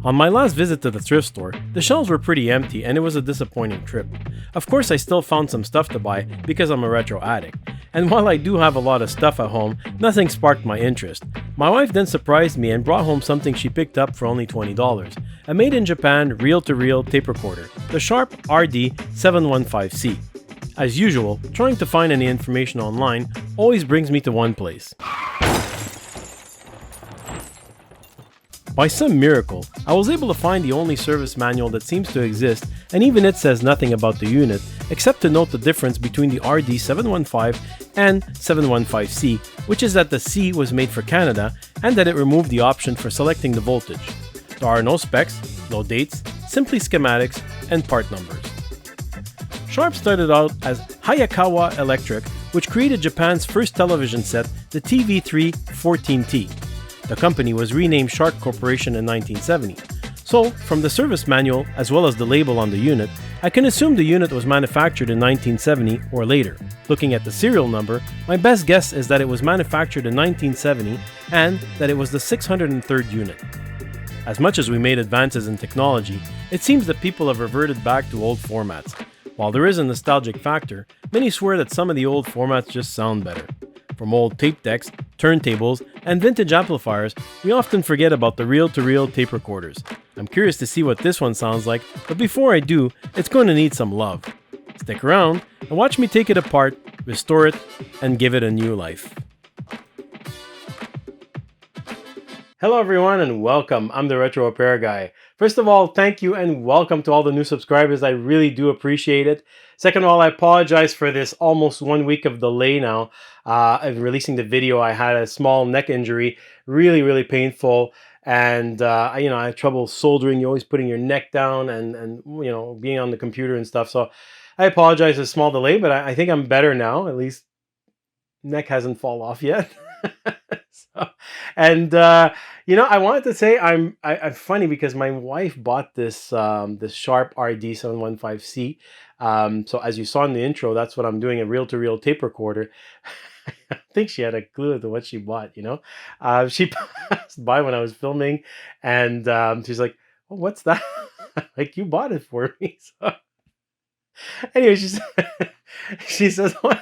On my last visit to the thrift store, the shelves were pretty empty and it was a disappointing trip. Of course, I still found some stuff to buy because I'm a retro addict. And while I do have a lot of stuff at home, nothing sparked my interest. My wife then surprised me and brought home something she picked up for only $20. A made in Japan reel-to-reel tape recorder, the Sharp RD-715C. As usual, trying to find any information online always brings me to one place. By some miracle, I was able to find the only service manual that seems to exist, and even it says nothing about the unit, except to note the difference between the RD715 and 715C, which is that the C was made for Canada, and that it removed the option for selecting the voltage. There are no specs, no dates, simply schematics, and part numbers. Sharp started out as Hayakawa Electric, which created Japan's first television set, the TV3 14T. The company was renamed Sharp Corporation in 1970. So, from the service manual as well as the label on the unit, I can assume the unit was manufactured in 1970 or later. Looking at the serial number, my best guess is that it was manufactured in 1970 and that it was the 603rd unit. As much as we made advances in technology, it seems that people have reverted back to old formats. While there is a nostalgic factor, many swear that some of the old formats just sound better. From old tape decks, turntables, and vintage amplifiers, we often forget about the reel-to-reel tape recorders. I'm curious to see what this one sounds like, but before I do, it's going to need some love. Stick around and watch me take it apart, restore it, and give it a new life. Hello everyone and welcome. I'm the Retro Repair Guy. First of all, thank you and welcome to all the new subscribers. I really do appreciate it. Second of all, I apologize for this almost 1 week of delay now of releasing the video. I had a small neck injury, really painful, and I had trouble soldering. You're always putting your neck down and being on the computer and stuff. So I apologize for a small delay, but I think I'm better now. At least neck hasn't fallen off yet. I wanted to say I'm funny because my wife bought this this Sharp RD-715C. So as you saw in the intro, that's what I'm doing, a reel-to-reel tape recorder. I think she had a clue to what she bought, She passed by when I was filming and she's like, oh, what's that? Like, you bought it for me. So anyway, she says, oh,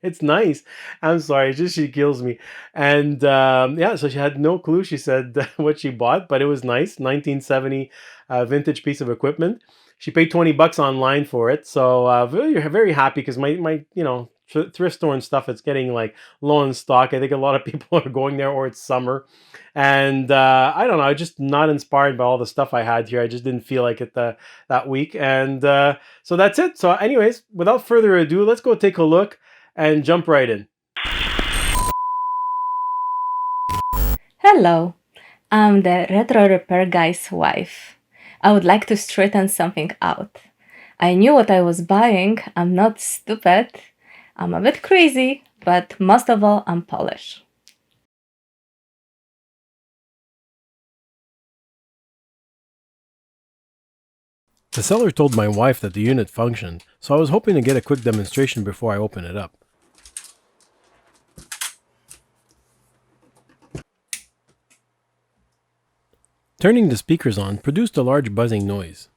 it's nice. I'm sorry, she kills me. And so she had no clue, she said, what she bought, but it was nice. 1970 vintage piece of equipment. She paid $20 online for it. So very happy because my thrift store and stuff, it's getting like low in stock. I think a lot of people are going there, or it's summer. And I don't know, I'm just not inspired by all the stuff I had here. I just didn't feel like it that week. And so that's it. So anyways, without further ado, let's go take a look and jump right in. Hello, I'm the Retro Repair Guy's wife. I would like to straighten something out. I knew what I was buying. I'm not stupid. I'm a bit crazy, but most of all, I'm Polish. The seller told my wife that the unit functioned, so I was hoping to get a quick demonstration before I open it up. Turning the speakers on produced a large buzzing noise.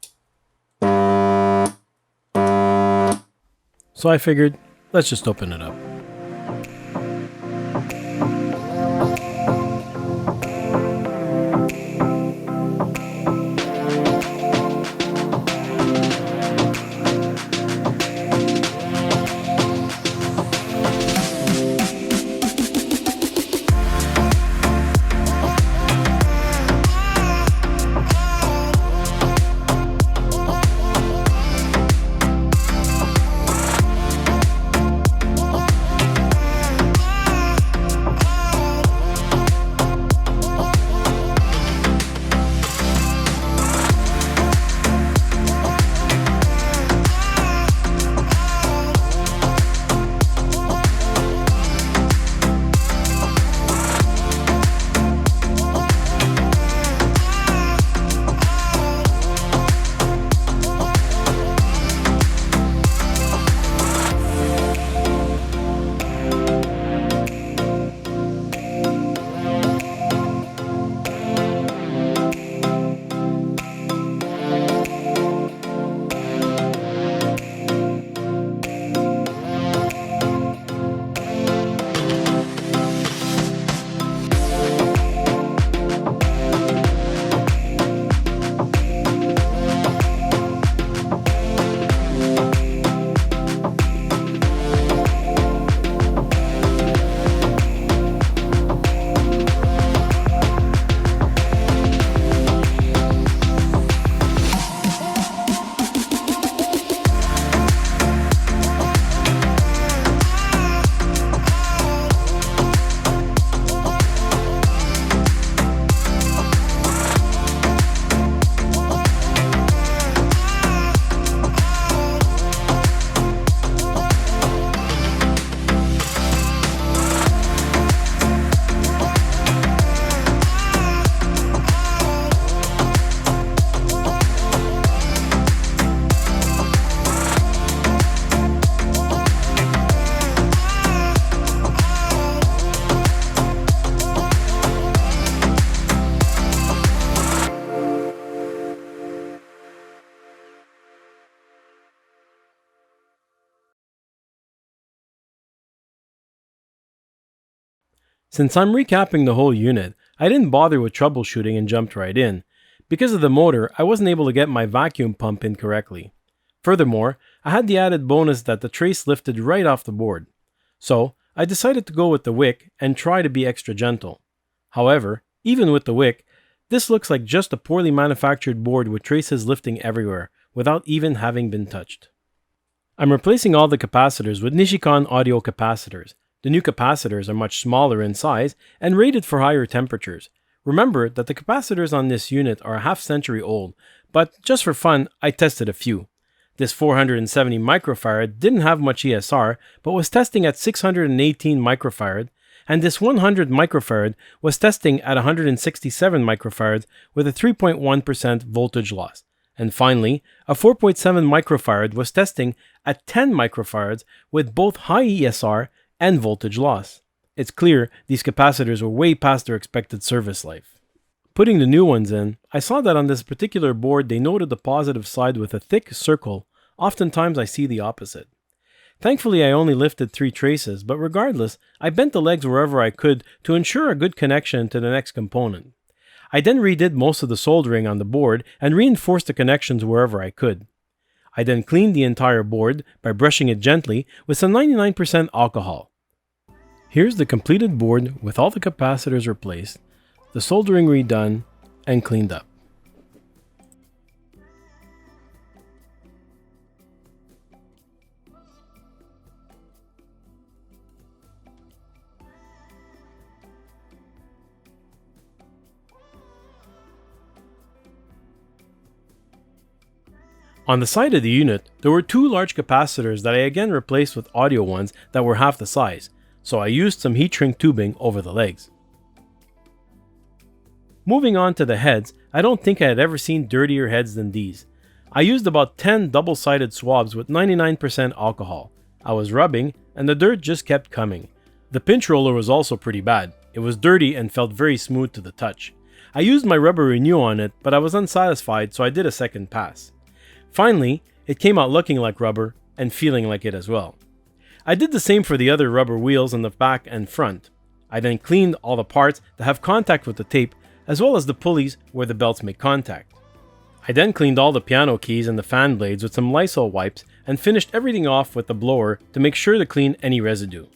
So I figured, let's just open it up. Since I'm recapping the whole unit, I didn't bother with troubleshooting and jumped right in. Because of the motor, I wasn't able to get my vacuum pump in correctly. Furthermore, I had the added bonus that the trace lifted right off the board. So, I decided to go with the wick and try to be extra gentle. However, even with the wick, this looks like just a poorly manufactured board with traces lifting everywhere, without even having been touched. I'm replacing all the capacitors with Nichicon audio capacitors. The new capacitors are much smaller in size and rated for higher temperatures. Remember that the capacitors on this unit are a half-century old, but just for fun, I tested a few. This 470 microfarad didn't have much ESR, but was testing at 618 microfarad, and this 100 microfarad was testing at 167 microfarads with a 3.1% voltage loss. And finally, a 4.7 microfarad was testing at 10 microfarads with both high ESR and voltage loss. It's clear these capacitors were way past their expected service life. Putting the new ones in, I saw that on this particular board they noted the positive side with a thick circle. Oftentimes I see the opposite. Thankfully I only lifted 3 traces, but regardless, I bent the legs wherever I could to ensure a good connection to the next component. I then redid most of the soldering on the board and reinforced the connections wherever I could. I then cleaned the entire board by brushing it gently with some 99% alcohol. Here's the completed board with all the capacitors replaced, the soldering redone, and cleaned up. On the side of the unit, there were 2 large capacitors that I again replaced with audio ones that were half the size, so I used some heat shrink tubing over the legs. Moving on to the heads, I don't think I had ever seen dirtier heads than these. I used about 10 double-sided swabs with 99% alcohol. I was rubbing, and the dirt just kept coming. The pinch roller was also pretty bad. It was dirty and felt very smooth to the touch. I used my rubber renew on it, but I was unsatisfied, so I did a second pass. Finally, it came out looking like rubber and feeling like it as well. I did the same for the other rubber wheels on the back and front. I then cleaned all the parts that have contact with the tape, as well as the pulleys where the belts make contact. I then cleaned all the piano keys and the fan blades with some Lysol wipes and finished everything off with the blower to make sure to clean any residue.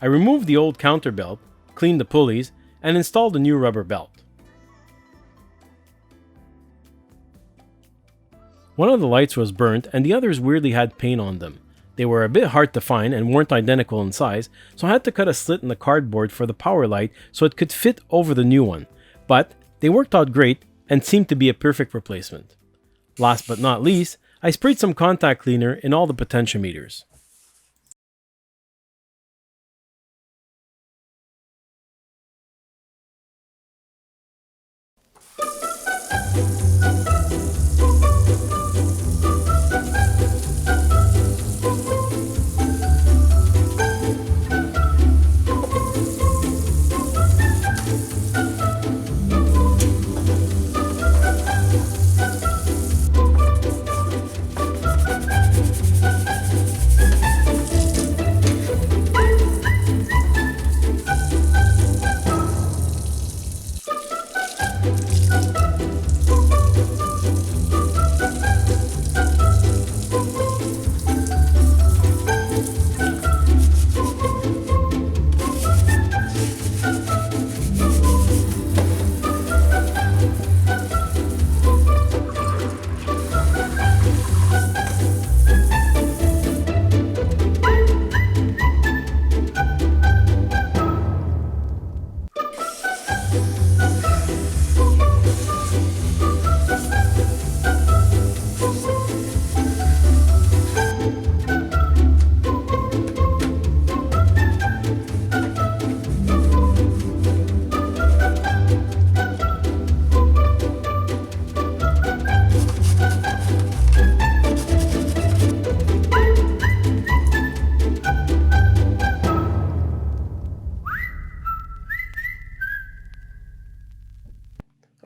I removed the old counter belt, cleaned the pulleys, and installed a new rubber belt. One of the lights was burnt and the others weirdly had paint on them. They were a bit hard to find and weren't identical in size, so I had to cut a slit in the cardboard for the power light so it could fit over the new one. But they worked out great and seemed to be a perfect replacement. Last but not least, I sprayed some contact cleaner in all the potentiometers.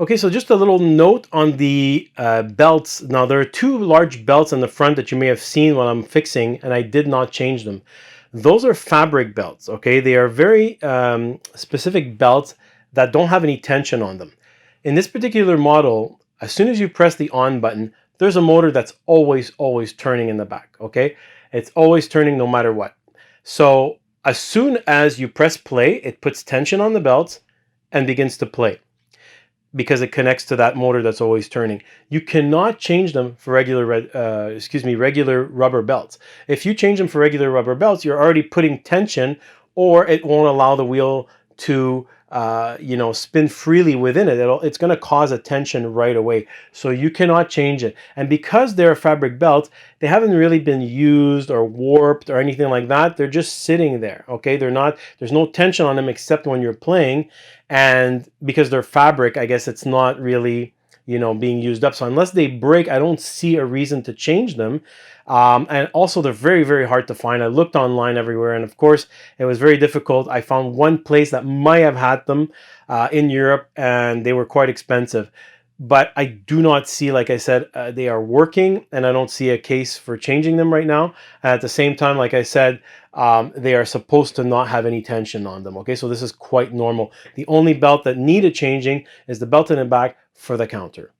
Okay, so just a little note on the belts. Now, there are two large belts in the front that you may have seen while I'm fixing, and I did not change them. Those are fabric belts, okay? They are very specific belts that don't have any tension on them. In this particular model, as soon as you press the on button, there's a motor that's always turning in the back, okay? It's always turning no matter what. So as soon as you press play, it puts tension on the belts and begins to play, because it connects to that motor that's always turning. You cannot change them for regular rubber belts. If you change them for regular rubber belts, you're already putting tension, or it won't allow the wheel to spin freely within it. It's going to cause a tension right away. So you cannot change it. And because they're fabric belts, they haven't really been used or warped or anything like that. They're just sitting there. Okay, there's no tension on them except when you're playing. And because they're fabric, I guess it's not really being used up. So unless they break, I don't see a reason to change them. And also, they're very hard to find. I looked online everywhere, and of course, it was very difficult. I found one place that might have had them in Europe, and they were quite expensive. But I do not see, like I said, they are working, and I don't see a case for changing them right now. And at the same time, like I said, they are supposed to not have any tension on them. Okay, so this is quite normal. The only belt that needed changing is the belt in the back for the counter.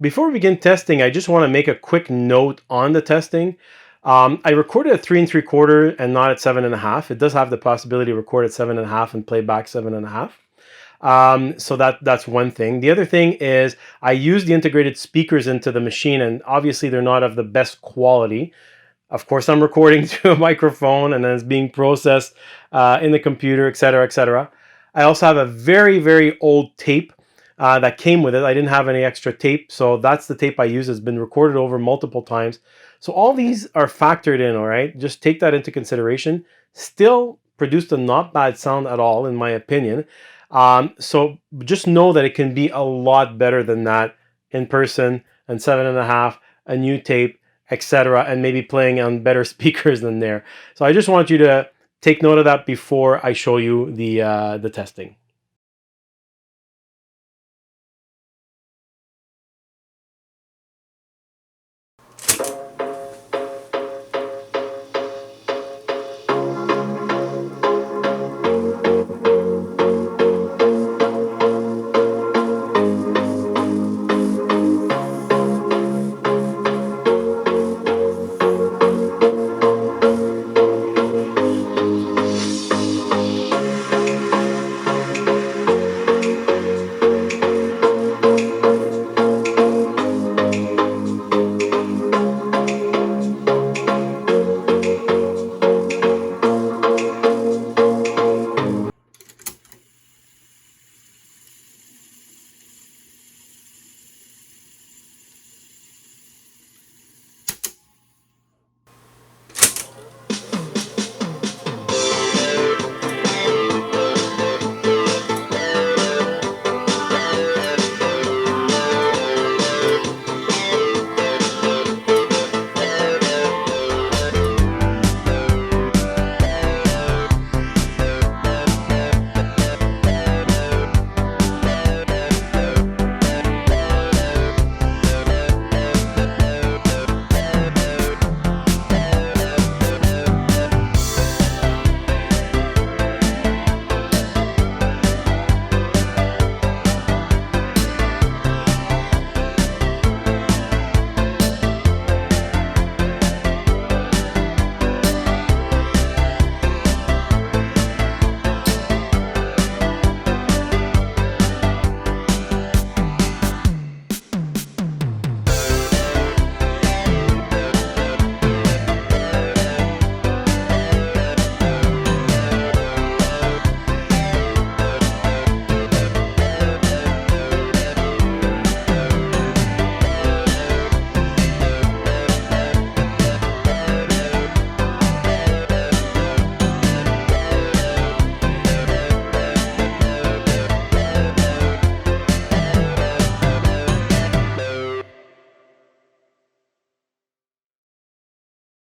Before we begin testing, I just want to make a quick note on the testing. I recorded at 3 3/4 and not at 7.5. It does have the possibility to record at 7.5 and play back 7.5. So that's one thing. The other thing is I use the integrated speakers into the machine, and obviously they're not of the best quality. Of course, I'm recording through a microphone and then it's being processed in the computer, etc., etc. I also have a very, very old tape that came with it. I didn't have any extra tape, so that's the tape I use. It's been recorded over multiple times. So all these are factored in, all right? Just take that into consideration. Still produced a not bad sound at all, in my opinion. So just know that it can be a lot better than that in person, and 7.5, a new tape, etc., and maybe playing on better speakers than there. So I just want you to take note of that before I show you the testing.